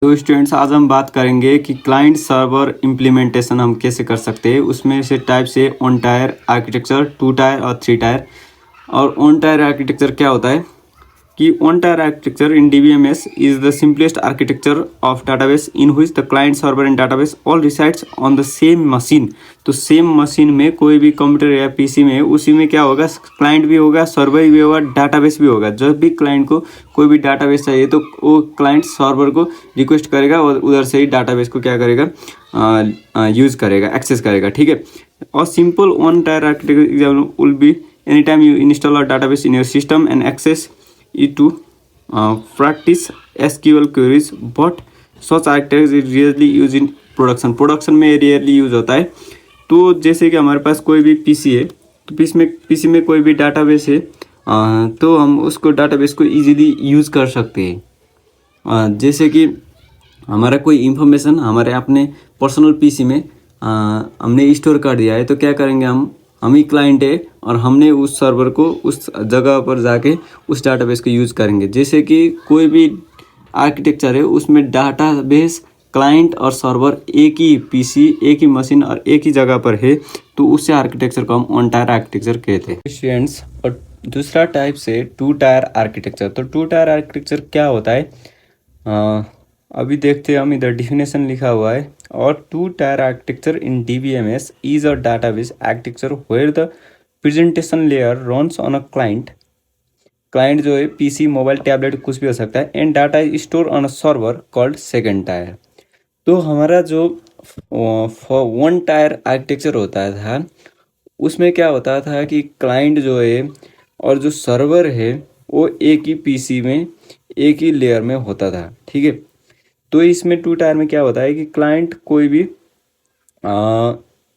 तो स्टूडेंट्स, आज हम बात करेंगे कि क्लाइंट सर्वर इम्प्लीमेंटेशन हम कैसे कर सकते हैं। उसमें से टाइप से one tier architecture, two tier और थ्री टायर। और ऑन टायर आर्किटेक्चर क्या होता है कि one tier architecture in DBMS is the simplest architecture of database in which the client server and database all resides on the same machine. तो same machine में कोई भी computer या पीसी में, उसी में क्या होगा, क्लाइंट भी होगा, सर्वर भी होगा, डाटाबेस भी होगा। जब भी क्लाइंट को कोई भी डाटाबेस चाहिए तो वो क्लाइंट सर्वर को रिक्वेस्ट करेगा और उधर से ही डाटाबेस को क्या करेगा, यूज़ करेगा, एक्सेस करेगा। ठीक है। और simple one tier architecture example will be any time you install a database in your system and access it to practice SQL queries, but such architecture is rarely used in production में rarely use होता है। तो जैसे कि हमारे पास कोई भी PC है, तो पीसी में कोई भी डाटाबेस है, तो हम उसको डाटाबेस को इजीली यूज़ कर सकते हैं। जैसे कि हमारा कोई इंफॉर्मेशन हमारे अपने पर्सनल पीसी में हमने स्टोर कर दिया है, तो क्या करेंगे, हम ही क्लाइंट है और हमने उस सर्वर को उस जगह पर जाके उस डाटाबेस को यूज़ करेंगे। जैसे कि कोई भी आर्किटेक्चर है, उसमें डाटाबेस, क्लाइंट और सर्वर एक ही पीसी, एक ही मशीन और एक ही जगह पर है, तो उससे आर्किटेक्चर को हम ऑन टायर आर्किटेक्चर कहते हैं स्टूडेंट्स। और दूसरा टाइप से टू टायर आर्किटेक्चर। तो टू टायर आर्किटेक्चर क्या होता है, अभी देखते हैं हम। इधर डिफिनेशन लिखा हुआ है। और two tier architecture in DBMS is a database architecture where the presentation layer runs on a client जो है पीसी, मोबाइल, टैबलेट, कुछ भी हो सकता है, and data is store on a server called second tyre. तो हमारा जो वन टायर आर्किटेक्चर होता था, उसमें क्या होता था कि क्लाइंट जो है और जो सर्वर है वो एक ही पीसी में, एक ही लेयर में होता था। ठीक है। तो इसमें टू टायर में क्या होता है कि क्लाइंट कोई भी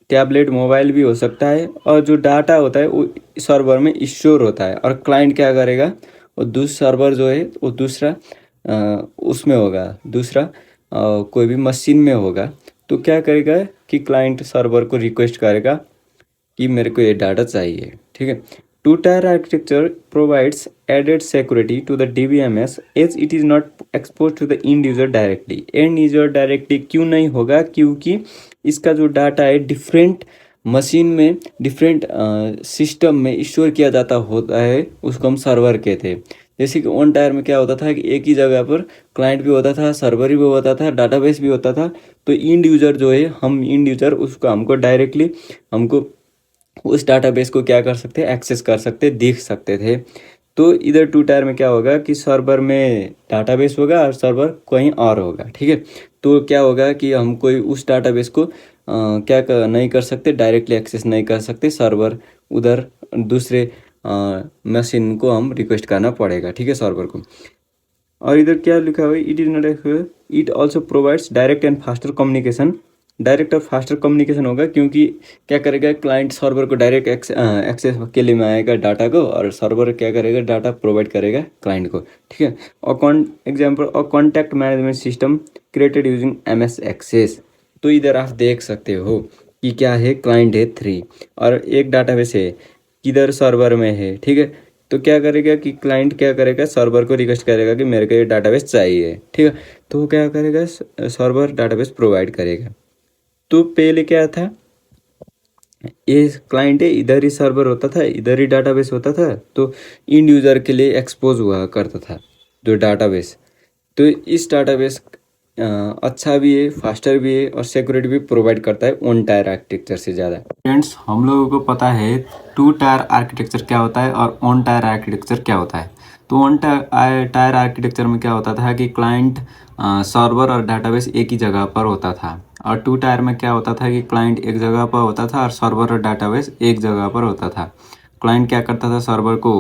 टैबलेट, मोबाइल भी हो सकता है, और जो डाटा होता है वो सर्वर में स्टोर होता है, और क्लाइंट क्या करेगा, वो दूसरा सर्वर जो है वो दूसरा उसमें होगा, दूसरा कोई भी मशीन में होगा। तो क्या करेगा कि क्लाइंट सर्वर को रिक्वेस्ट करेगा कि मेरे को ये डाटा चाहिए। ठीक है। Two tier architecture provides added security to the DBMS as it is not expose to the end user directly. End user directly क्यों नहीं होगा, क्योंकि इसका जो डाटा है डिफरेंट मशीन में, डिफरेंट सिस्टम में स्टोर किया जाता होता है, उसको हम सर्वर कहते हैं। जैसे कि ऑन टायर में क्या होता था कि एक ही जगह पर क्लाइंट भी होता था, सर्वर भी होता था, डाटाबेस भी होता था। तो इंड यूजर जो है, हम इंड यूजर, उसको हमको डायरेक्टली हमको उस डाटाबेस को क्या कर सकते हैं, एक्सेस कर सकते, देख सकते थे। तो इधर टू टायर में क्या होगा कि सर्वर में डाटाबेस होगा और सर्वर कहीं और होगा। ठीक है। तो क्या होगा कि हम कोई उस डाटाबेस को नहीं कर सकते, डायरेक्टली एक्सेस नहीं कर सकते, सर्वर उधर दूसरे मशीन को हम रिक्वेस्ट करना पड़ेगा। ठीक है, सर्वर को। और इधर क्या लिखा हुआ है, it is not, it also provides direct and faster communication. Direct और फास्टर कम्युनिकेशन होगा, क्योंकि क्या करेगा, क्लाइंट सर्वर को डायरेक्ट एक्सेस के लिए में आएगा डाटा को, और सर्वर क्या करेगा, डाटा प्रोवाइड करेगा क्लाइंट को। ठीक है। और एग्जाम्पल, और contact management system created using MS access. तो इधर आप देख सकते हो कि क्या है, क्लाइंट है 3 और एक डाटाबेस है, किधर सर्वर में है। ठीक है। तो क्या करेगा कि क्लाइंट क्या करेगा, सर्वर को रिक्वेस्ट करेगा कि मेरे को ये डाटाबेस चाहिए। ठीक है। तो वो क्या करेगा, सर्वर डाटाबेस प्रोवाइड करेगा। तो पहले क्या था, ये क्लाइंट है, इधर ही सर्वर होता था, इधर ही डाटाबेस होता था, तो इंड यूज़र के लिए एक्सपोज हुआ करता था जो डाटाबेस। तो इस डाटाबेस अच्छा भी है, फास्टर भी है, और सिक्योरिटी भी प्रोवाइड करता है ऑन टायर आर्किटेक्चर से ज़्यादा। फ्रेंड्स, हम लोगों को पता है टू टायर आर्किटेक्चर क्या होता है और ऑन टायर आर्किटेक्चर क्या होता है। तो ऑन टायर आर्किटेक्चर में क्या होता था कि क्लाइंट, सर्वर और डाटाबेस एक ही जगह पर होता था। और टू टायर में क्या होता था कि क्लाइंट एक जगह पर होता था और सर्वर और डाटाबेस एक जगह पर होता था। क्लाइंट क्या करता था, सर्वर को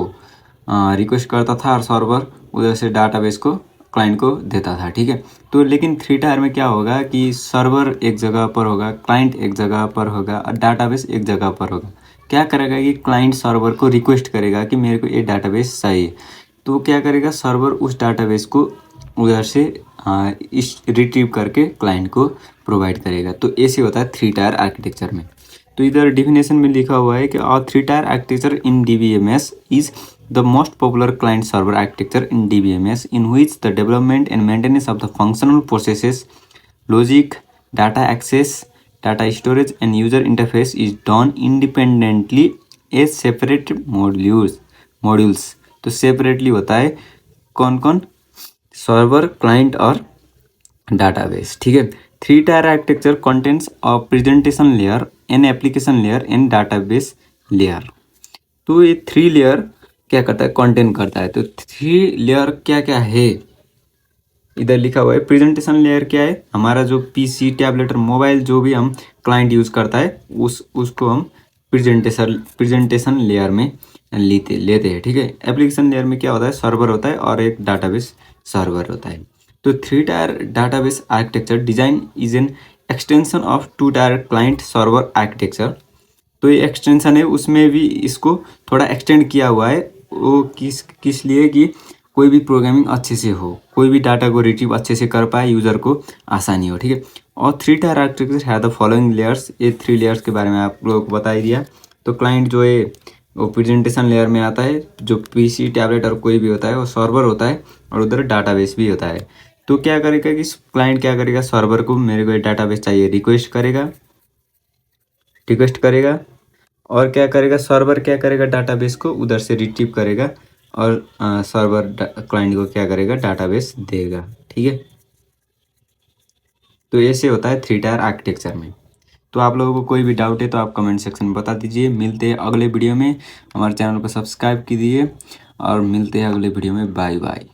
रिक्वेस्ट करता था और सर्वर उधर से डाटाबेस को क्लाइंट को देता था। ठीक है। तो लेकिन थ्री टायर में क्या होगा कि सर्वर एक जगह पर होगा, क्लाइंट एक जगह पर होगा और डाटाबेस एक जगह पर होगा। क्या करेगा कि क्लाइंट सर्वर को रिक्वेस्ट करेगा कि मेरे को ये डाटाबेस चाहिए, तो क्या करेगा, सर्वर उस डाटाबेस को उधर से रिट्रीव करके क्लाइंट को प्रोवाइड करेगा। तो ऐसे होता है थ्री टायर आर्किटेक्चर में। तो इधर डिफिनेशन में लिखा हुआ है कि अ 3 tyre architecture in DBMS is the most popular client server architecture in DBMS in which the development and maintenance of the functional processes, logic, data access, data storage and user interface is done independently as separate modules। तो separately होता है कौन कौन, server, client और database, ठीक है। 3 tier architecture contents a presentation layer, an application layer and database layer. तो ये 3 लेयर क्या करता है, कंटेंट करता है। तो 3 लेयर क्या क्या है, इधर लिखा हुआ है। प्रेजेंटेशन लेयर क्या है, हमारा जो पीसी, टैबलेट और मोबाइल जो भी हम क्लाइंट यूज़ करता है उसको हम प्रेजेंटेशन लेयर में लेते हैं, ठीक है। एप्लीकेशन लेयर में क्या होता है, सर्वर होता है और एक डाटाबेस सर्वर होता है। तो 3 tyre database architecture design is an extension of 2 tyre client server architecture. तो ये एक्सटेंशन है, उसमें भी इसको थोड़ा एक्सटेंड किया हुआ है। वो किस लिए कि कोई भी प्रोग्रामिंग अच्छे से हो, कोई भी डाटा को रिट्रीव अच्छे से कर पाए, यूज़र को आसानी हो, ठीक है। और 3 टायर आर्किटेक्चर है द फॉलोइंग लेयर्स। ये 3 लेयर्स के बारे में आप लोगों को बता ही दिया। तो क्लाइंट जो है वो प्रेजेंटेशन लेयर में आता है, जो पीसी, टैबलेट और कोई भी होता है वो सर्वर होता है, और उधर डाटाबेस भी होता है। तो क्या करेगा कि क्लाइंट क्या करेगा, सर्वर को मेरे को ये डाटाबेस चाहिए रिक्वेस्ट करेगा, और क्या करेगा, सर्वर क्या करेगा, डाटाबेस को उधर से रिट्रीव करेगा, और सर्वर क्लाइंट को क्या करेगा, डाटाबेस देगा, ठीक है। तो ऐसे होता है 3 टायर आर्किटेक्चर में। तो आप लोगों को कोई भी डाउट है तो आप कमेंट सेक्शन में बता दीजिए। मिलते हैं अगले वीडियो में, हमारे चैनल को सब्सक्राइब कीजिए और मिलते हैं अगले वीडियो में। Bye bye.